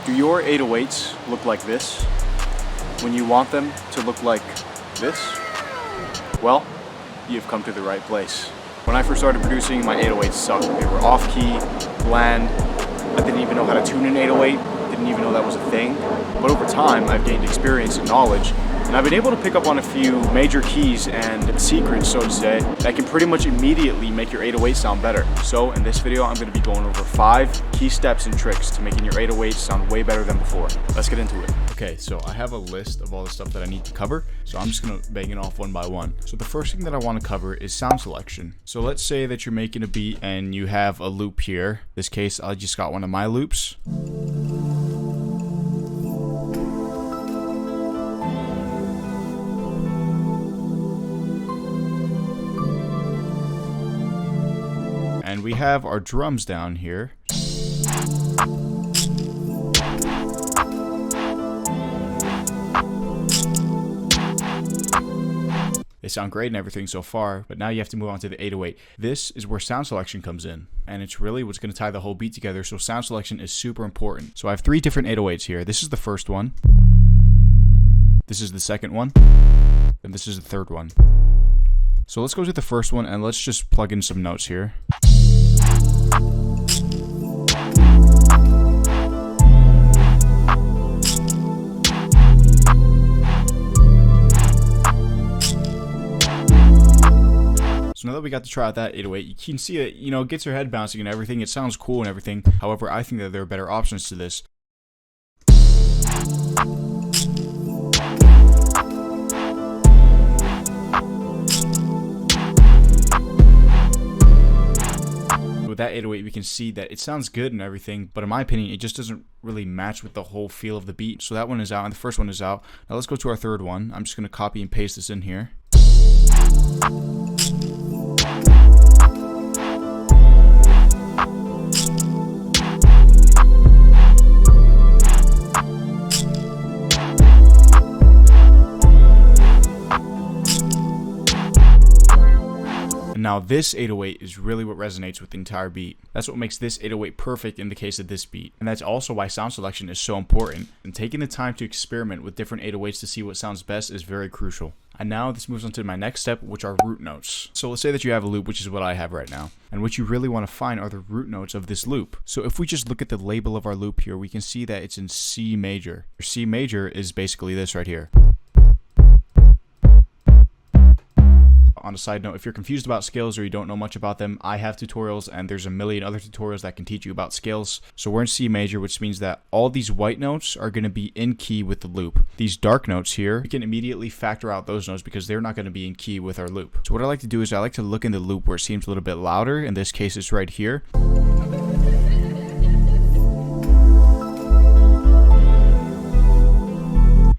Do your 808s look like this when you want them to look like this? Well, you've come to the right place. When I first started producing, my 808s sucked. They were off-key, bland. I didn't even know how to tune an 808. Didn't even know that was a thing. But over time, I've gained experience and knowledge, and I've been able to pick up on a few major keys and secrets, so to say, that can pretty much immediately make your 808 sound better. So in this video, I'm going to be going over 5 key steps and tricks to making your 808 sound way better than before. Let's get into it. Okay, so I have a list of all the stuff that I need to cover, so I'm just going to bang it off one by one. So the first thing that I want to cover is sound selection. So let's say that you're making a beat and you have a loop here. In this case, I just got one of my loops. And we have our drums down here. They sound great and everything so far, but now you have to move on to the 808. This is where sound selection comes in, and it's really what's going to tie the whole beat together, so sound selection is super important. So I have 3 different 808s here. This is the first one. This is the second one. And this is the third one. So let's go to the first one and let's just plug in some notes here. So now that we got to try out that 808, you can see that, it gets your head bouncing and everything. It sounds cool and everything. However, I think that there are better options to this. With that 808, we can see that it sounds good and everything, but in my opinion, it just doesn't really match with the whole feel of the beat. So that one is out, and the first one is out. Now let's go to our third one. I'm just going to copy and paste this in here. Now this 808 is really what resonates with the entire beat. That's what makes this 808 perfect in the case of this beat. And that's also why sound selection is so important. And taking the time to experiment with different 808s to see what sounds best is very crucial. And now this moves on to my next step, which are root notes. So let's say that you have a loop, which is what I have right now. And what you really want to find are the root notes of this loop. So if we just look at the label of our loop here, we can see that it's in C major. C major is basically this right here. On a side note, if you're confused about scales or you don't know much about them, I have tutorials and there's a million other tutorials that can teach you about scales. So we're in C major, which means that all these white notes are going to be in key with the loop. These dark notes here, we can immediately factor out those notes because they're not going to be in key with our loop. So what I like to do is I like to look in the loop where it seems a little bit louder. In this case, it's right here.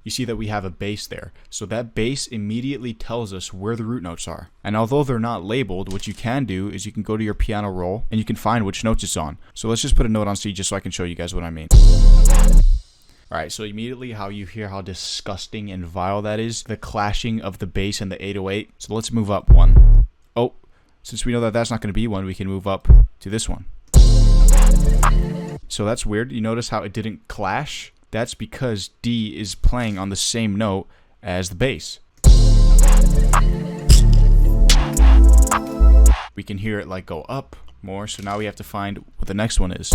You see that we have a bass there. So that bass immediately tells us where the root notes are. And although they're not labeled, what you can do is you can go to your piano roll and you can find which notes it's on. So let's just put a note on C just so I can show you guys what I mean. Alright, so immediately how you hear how disgusting and vile that is, the clashing of the bass and the 808. So let's move up one. Oh, since we know that that's not going to be one, we can move up to this one. So that's weird. You notice how it didn't clash? That's because D is playing on the same note as the bass. We can hear it like go up more, so now we have to find what the next one is.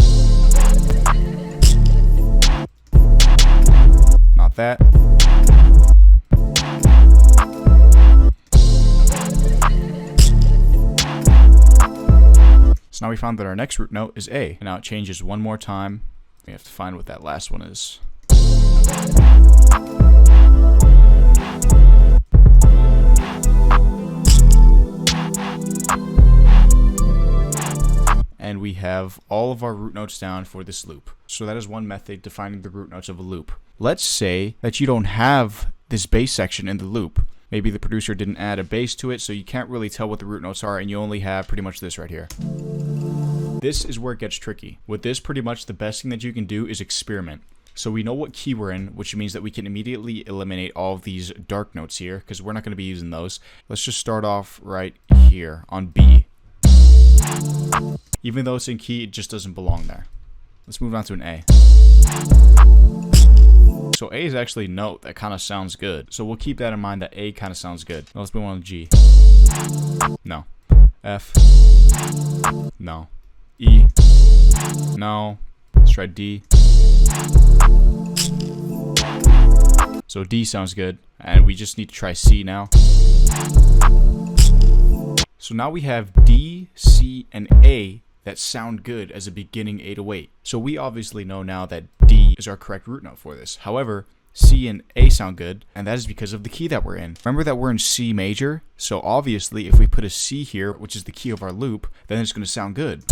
Not that. So now we found that our next root note is A. And now it changes one more time. We have to find what that last one is. And we have all of our root notes down for this loop. So that is one method to finding the root notes of a loop. Let's say that you don't have this bass section in the loop. Maybe the producer didn't add a bass to it, so you can't really tell what the root notes are, and you only have pretty much this right here. This is where it gets tricky. With this, pretty much the best thing that you can do is experiment. So we know what key we're in, which means that we can immediately eliminate all of these dark notes here, because we're not going to be using those. Let's just start off right here on B. Even though it's in key, it just doesn't belong there. Let's move on to an A. so A is actually a note that kind of sounds good. So we'll keep that in mind, that A kind of sounds good. Now let's move on to G. No. F. No. E. No. Let's try D. So D sounds good. And we just need to try C now. So now we have D, C, and A that sound good as a beginning 808. So we obviously know now that D is our correct root note for this. However, C and A sound good, and that is because of the key that we're in. Remember that we're in C major, so obviously if we put a C here, which is the key of our loop, then it's going to sound good.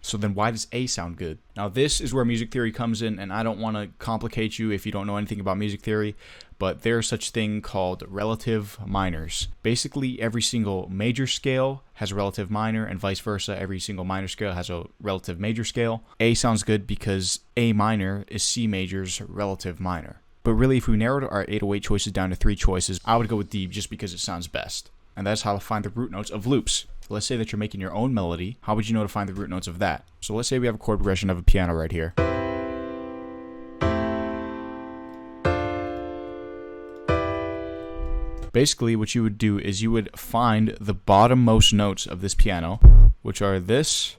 So then why does A sound good? Now this is where music theory comes in, and I don't want to complicate you if you don't know anything about music theory, but there's such thing called relative minors. Basically every single major scale has a relative minor, and vice versa, every single minor scale has a relative major scale. A sounds good because A minor is C major's relative minor. But really, if we narrowed our 808 choices down to 3 choices, I would go with D just because it sounds best. And that's how to find the root notes of loops. Let's say that you're making your own melody. How would you know to find the root notes of that? So let's say we have a chord progression of a piano right here. Basically, what you would do is you would find the bottommost notes of this piano, which are this,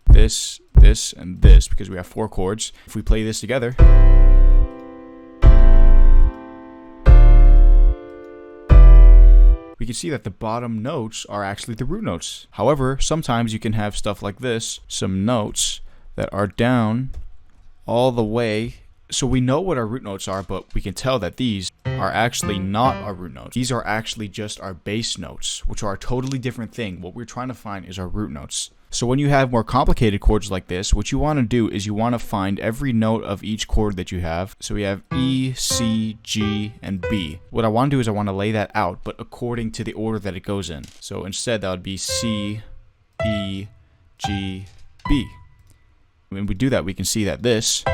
this, this, and this, because we have 4 chords. If we play this together, we can see that the bottom notes are actually the root notes. However, sometimes you can have stuff like this, some notes that are down all the way. So we know what our root notes are, but we can tell that these are actually not our root notes. These are actually just our bass notes, which are a totally different thing. What we're trying to find is our root notes. So when you have more complicated chords like this, what you want to do is you want to find every note of each chord that you have. So we have E, C, G, and B. What I want to do is I want to lay that out, but according to the order that it goes in. So instead that would be C, E, G, B. When we do that, we can see that this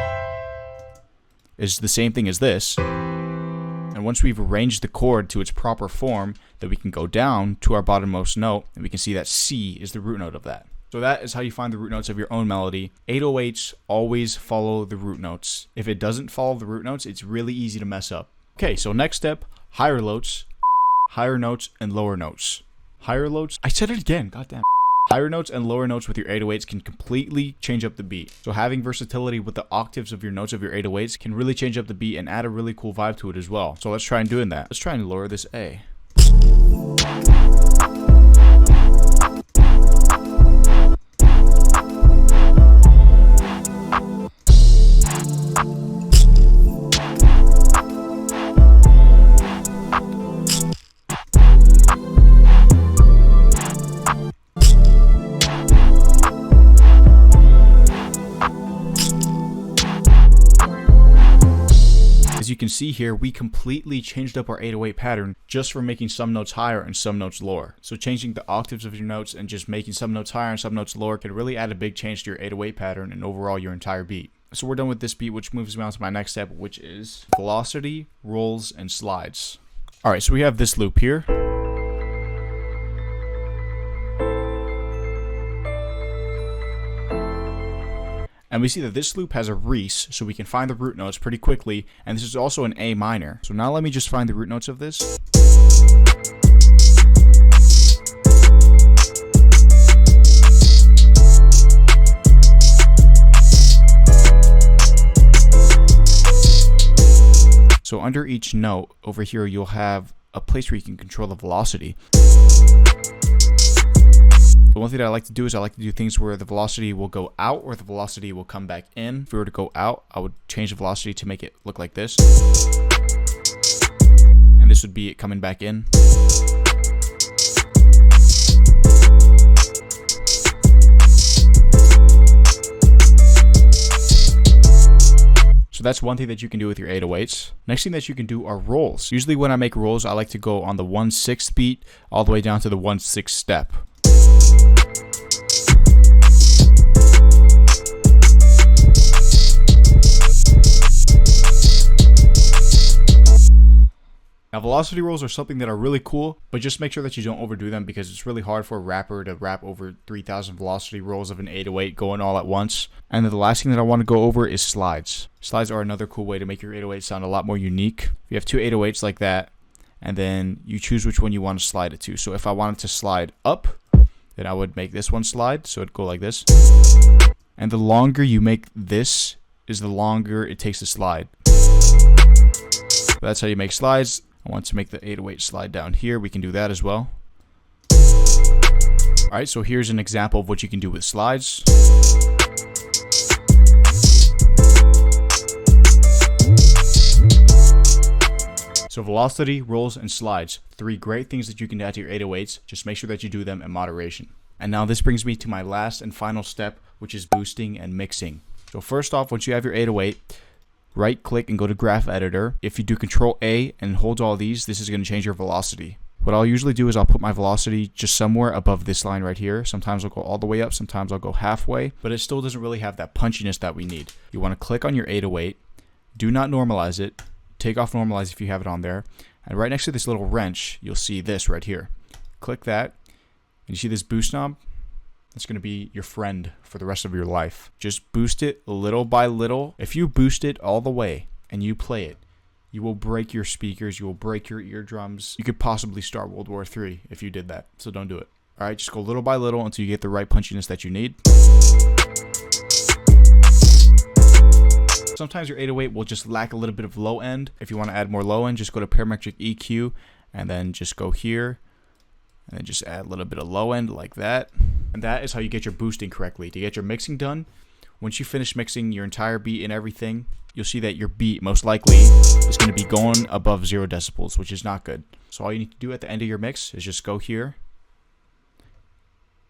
is the same thing as this. And once we've arranged the chord to its proper form, then we can go down to our bottommost note, and we can see that C is the root note of that. So that is how you find the root notes of your own melody. 808s always follow the root notes. If it doesn't follow the root notes, it's really easy to mess up. Okay, so next step, higher notes, and lower notes. Higher notes, I said it again, goddamn. Higher notes and lower notes with your 808s can completely change up the beat. So having versatility with the octaves of your notes of your 808s can really change up the beat and add a really cool vibe to it as well. So let's try and doing that. Let's try and lower this A. As you can see here, we completely changed up our 808 pattern just from making some notes higher and some notes lower. So changing the octaves of your notes and just making some notes higher and some notes lower can really add a big change to your 808 pattern and overall your entire beat. So we're done with this beat, which moves me on to my next step, which is velocity, rolls, and slides. Alright, so we have this loop here. And we see that this loop has a reese, so we can find the root notes pretty quickly, and this is also an A minor. So now let me just find the root notes of this. So under each note over here, you'll have a place where you can control the velocity. The one thing that I like to do is I like to do things where the velocity will go out or the velocity will come back in. If we were to go out, I would change the velocity to make it look like this. And this would be it coming back in. So that's one thing that you can do with your 808s. Next thing that you can do are rolls. Usually when I make rolls, I like to go on the 1/6 beat all the way down to the 1/6 step. Now velocity rolls are something that are really cool, but just make sure that you don't overdo them because it's really hard for a rapper to rap over 3,000 velocity rolls of an 808 going all at once. And then the last thing that I want to go over is slides. Slides are another cool way to make your 808 sound a lot more unique. You have two 808s like that, and then you choose which one you want to slide it to. So if I wanted to slide up, then I would make this one slide, so it'd go like this. And the longer you make this is the longer it takes to slide. So that's how you make slides. I want to make the 808 slide down here. We can do that as well. Alright, so here's an example of what you can do with slides. So velocity, rolls, and slides. 3 great things that you can add to your 808s. Just make sure that you do them in moderation. And now this brings me to my last and final step, which is boosting and mixing. So first off, once you have your 808, right click and go to graph editor. If you do Control A and hold all these, this is going to change your velocity. What I'll usually do is I'll put my velocity just somewhere above this line right here. Sometimes I'll go all the way up, sometimes I'll go halfway, but it still doesn't really have that punchiness that we need. You want to click on your 808, do not normalize it, take off normalize if you have it on there, and right next to this little wrench, you'll see this right here. Click that, and you see this boost knob? It's going to be your friend for the rest of your life. Just boost it little by little. If you boost it all the way and you play it, you will break your speakers, you will break your eardrums. You could possibly start World War III if you did that, so don't do it. Alright, just go little by little until you get the right punchiness that you need. Sometimes your 808 will just lack a little bit of low end. If you want to add more low end, just go to parametric EQ and then just go here and then just add a little bit of low end like that. And that is how you get your boosting correctly. To get your mixing done, once you finish mixing your entire beat and everything, you'll see that your beat most likely is going to be going above 0 decibels, which is not good. So all you need to do at the end of your mix is just go here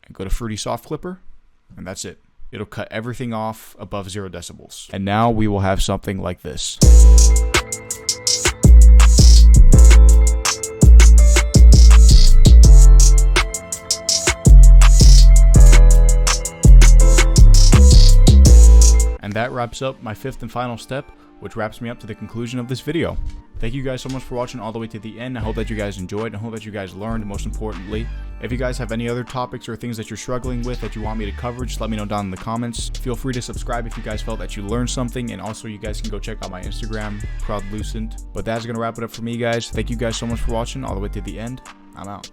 and go to Fruity Soft Clipper, and that's it. It'll cut everything off above 0 decibels. And now we will have something like this. And that wraps up my 5th and final step, which wraps me up to the conclusion of this video. Thank you guys so much for watching all the way to the end. I hope that you guys enjoyed. I hope that you guys learned, most importantly. If you guys have any other topics or things that you're struggling with that you want me to cover, just let me know down in the comments. Feel free to subscribe if you guys felt that you learned something, and also you guys can go check out my Instagram, Lucent. But that's going to wrap it up for me, guys. Thank you guys so much for watching all the way to the end. I'm out.